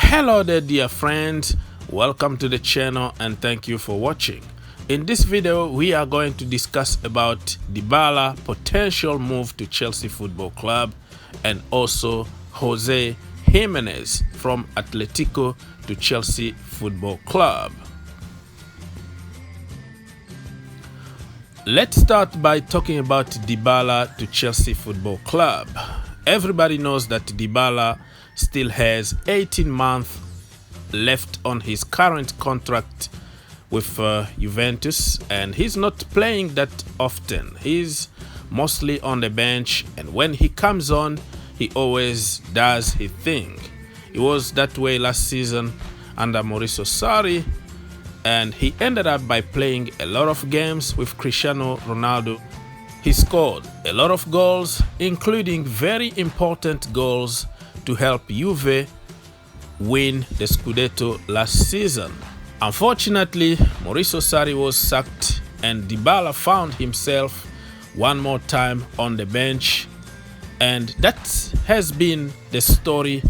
Hello there dear friends, welcome to the channel and thank you for watching. In this video we are going to discuss about Dybala potential move to Chelsea Football Club and also Jose Gimenez from Atletico to Chelsea Football Club. Let's start by talking about Dybala to Chelsea Football Club. Everybody knows that Dybala still has 18 months left on his current contract with Juventus, and he's not playing that often. He's mostly on the bench, and when he comes on, he always does his thing. It was that way last season under Mauricio Sarri, and he ended up by playing a lot of games with Cristiano Ronaldo. He scored a lot of goals, including very important goals to help Juve win the Scudetto last season. Unfortunately, Mauricio Sarri was sacked and Dybala found himself one more time on the bench, and that has been the story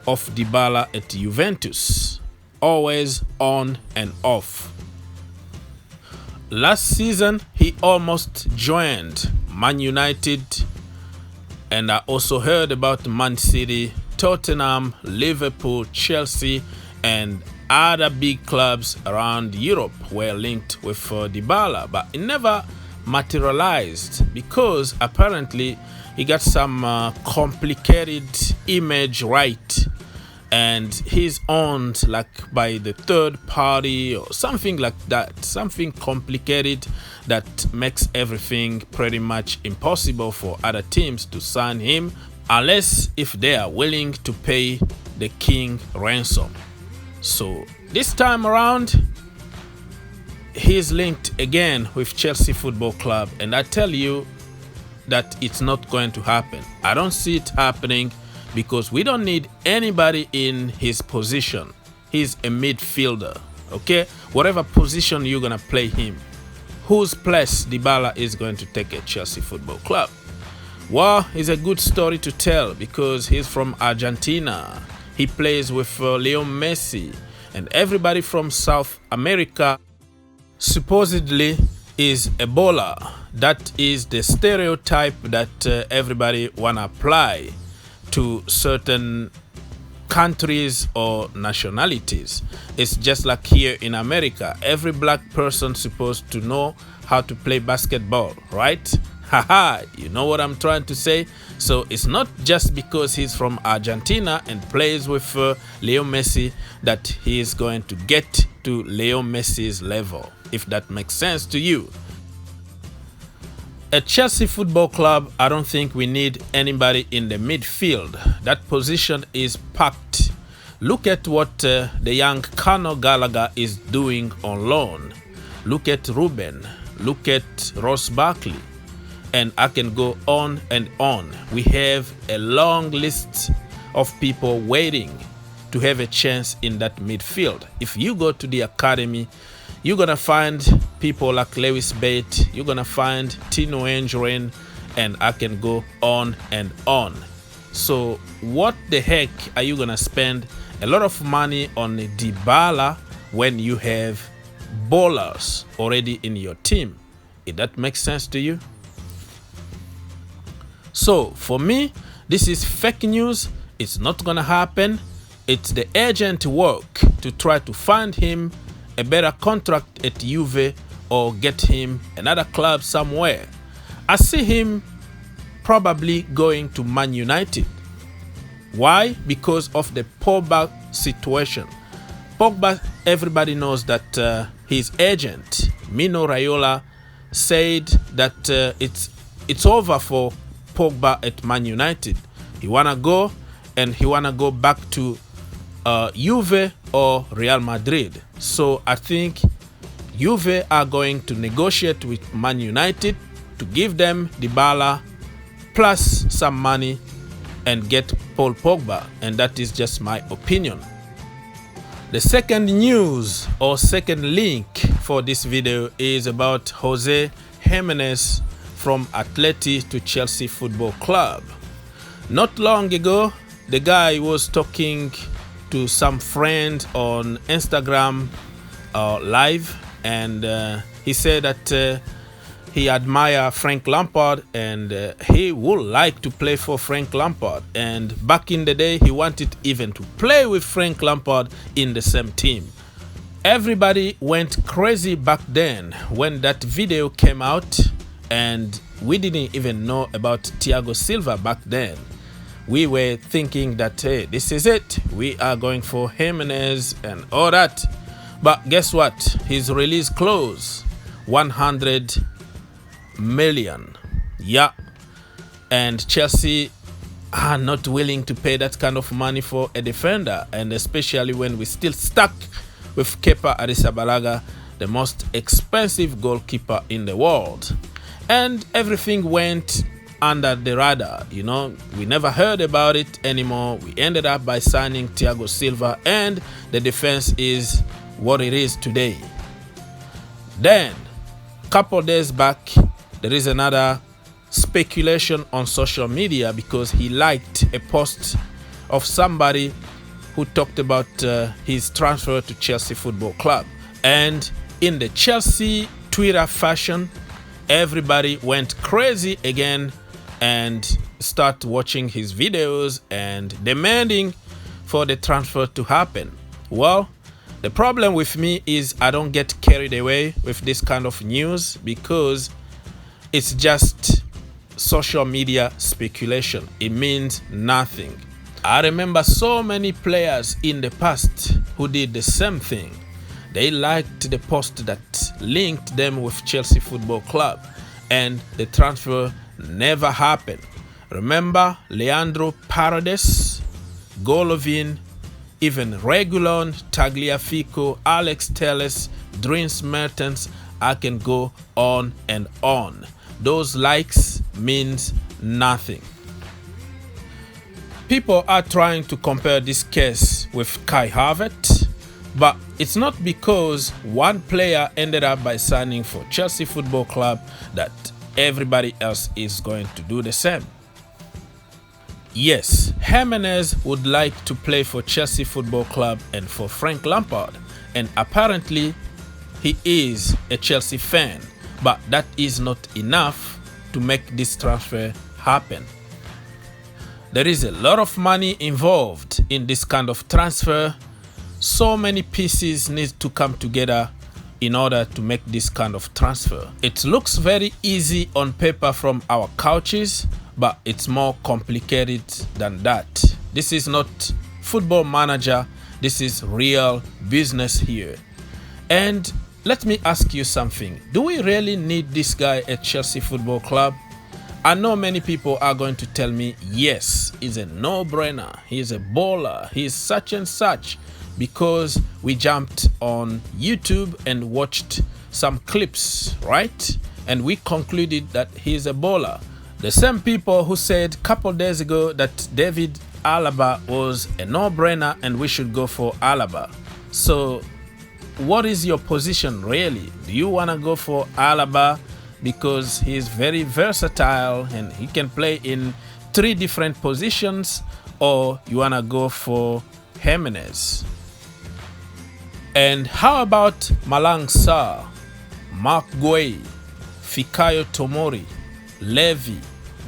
of Dybala at Juventus, always on and off. Last season he almost joined Man United, and I also heard about Man City, Tottenham, Liverpool, Chelsea, and other big clubs around Europe were linked with Dybala, but it never materialized because apparently he got some complicated image right, and he's owned like by the third party or something like that, something complicated that makes everything pretty much impossible for other teams to sign him unless if they are willing to pay the king ransom. So this time around he's linked again with Chelsea Football Club, and I tell you that it's not going to happen. I don't see it happening because we don't need anybody in his position. He's a midfielder, okay? Whatever position you're gonna play him, whose place Dybala is going to take at Chelsea Football Club? Well, it's a good story to tell because he's from Argentina. He plays with Leo Messi, and everybody from South America supposedly is a baller. That is the stereotype that everybody wanna apply to certain countries or nationalities. It's just like here in America, every black person supposed to know how to play basketball, right? Haha, you know what I'm trying to say? So it's not just because he's from Argentina and plays with Leo Messi that he is going to get to Leo Messi's level, if that makes sense to you. At Chelsea Football Club, I don't think we need anybody in the midfield. That position is packed. Look at what the young Conor Gallagher is doing on loan. Look at Ruben. Look at Ross Barkley. And I can go on and on. We have a long list of people waiting to have a chance in that midfield. If you go to the academy, you're gonna find people like Lewis Bate, you're gonna find Tino Engren, and I can go on and on. So what the heck are you gonna spend a lot of money on Dybala when you have ballers already in your team? If that makes sense to you? So for me, this is fake news. It's not gonna happen. It's the agent work to try to find him a better contract at Juve or get him another club somewhere. I see him probably going to Man United. Why? Because of the Pogba situation. Pogba, everybody knows that his agent, Mino Raiola, said that it's over for Pogba at Man United. He wanna go, and he wanna go back to Juve or Real Madrid. So I think Juve are going to negotiate with Man United to give them Dybala plus some money and get Paul Pogba, and that is just my opinion. The second news or second link for this video is about Jose Gimenez from Atleti to Chelsea Football Club. Not long ago, the guy was talking to some friend on Instagram live, and he said that he admire Frank Lampard and he would like to play for Frank Lampard. And back in the day, he wanted even to play with Frank Lampard in the same team. Everybody went crazy back then when that video came out, and we didn't even know about Thiago Silva back then. We were thinking that, hey, this is it. We are going for Gimenez and all that. But guess what? His release clause, 100 million. Yeah. And Chelsea are not willing to pay that kind of money for a defender, and especially when we're still stuck with Kepa Arrizabalaga, the most expensive goalkeeper in the world. And everything went under the radar, you know. We never heard about it anymore. We ended up by signing Thiago Silva, and the defense is what it is today. Then, a couple days back, there is another speculation on social media because he liked a post of somebody who talked about his transfer to Chelsea Football Club. And in the Chelsea Twitter fashion, everybody went crazy again and start watching his videos and demanding for the transfer to happen. Well, the problem with me is I don't get carried away with this kind of news because it's just social media speculation. It means nothing. I remember so many players in the past who did the same thing. They liked the post that linked them with Chelsea Football Club, and the transfer never happened. Remember Leandro Paredes, Golovin, even Reguilon, Tagliafico, Alex Telles, Dries Mertens. I can go on and on. Those likes means nothing. People are trying to compare this case with Kai Havertz, but it's not because one player ended up by signing for Chelsea Football Club that everybody else is going to do the same. Yes, Gimenez would like to play for Chelsea Football Club and for Frank Lampard, and apparently he is a Chelsea fan, but that is not enough to make this transfer happen. There is a lot of money involved in this kind of transfer. So many pieces need to come together in order to make this kind of transfer. It looks very easy on paper from our couches, but it's more complicated than that. This is not Football Manager. This is real business here. And let me ask you something. Do we really need this guy at Chelsea Football Club? I know many people are going to tell me, yes, he's a no-brainer. He's a baller. He's such and such, because we jumped on YouTube and watched some clips, right? And we concluded that he's a baller. The same people who said a couple days ago that David Alaba was a no-brainer and we should go for Alaba. So what is your position really? Do you want to go for Alaba because he's very versatile and he can play in 3 different positions, or you want to go for Gimenez? And how about Malang Sarr, Mark Gueye, Fikayo Tomori, Levy,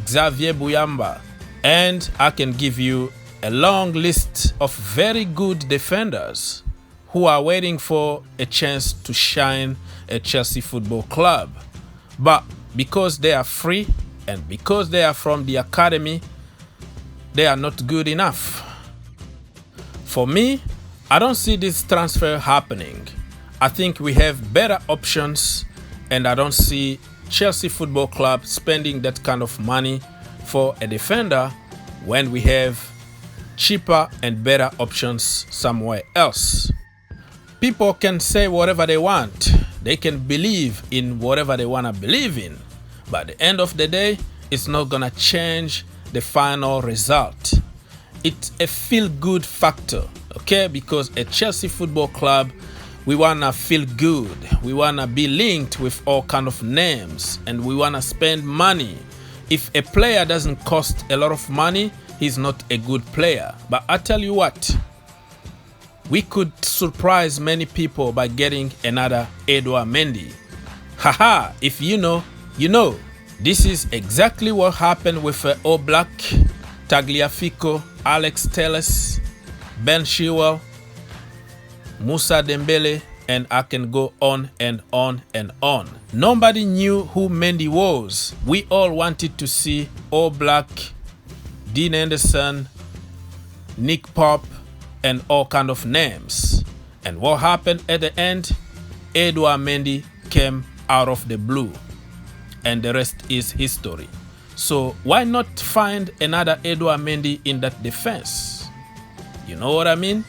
Xavier Buyamba? And I can give you a long list of very good defenders who are waiting for a chance to shine at Chelsea Football Club. But because they are free and because they are from the academy, they are not good enough. For me, I don't see this transfer happening. I think we have better options, and I don't see Chelsea Football Club spending that kind of money for a defender when we have cheaper and better options somewhere else. People can say whatever they want. They can believe in whatever they want to believe in. But at the end of the day, it's not going to change the final result. It's a feel-good factor, okay? Because at Chelsea Football Club, we want to feel good. We want to be linked with all kind of names, and we want to spend money. If a player doesn't cost a lot of money, he's not a good player. But I tell you what, we could surprise many people by getting another Edouard Mendy. Haha, if you know, you know. This is exactly what happened with Oblak, Tagliafico, Alex Telles, Ben Chilwell, Moussa Dembele, and I can go on and on and on. Nobody knew who Mendy was. We all wanted to see Oblak, Dean Anderson, Nick Pope, and all kind of names. And what happened at the end? Edouard Mendy came out of the blue. And the rest is history. So why not find another Edouard Mendy in that defense? You know what I mean?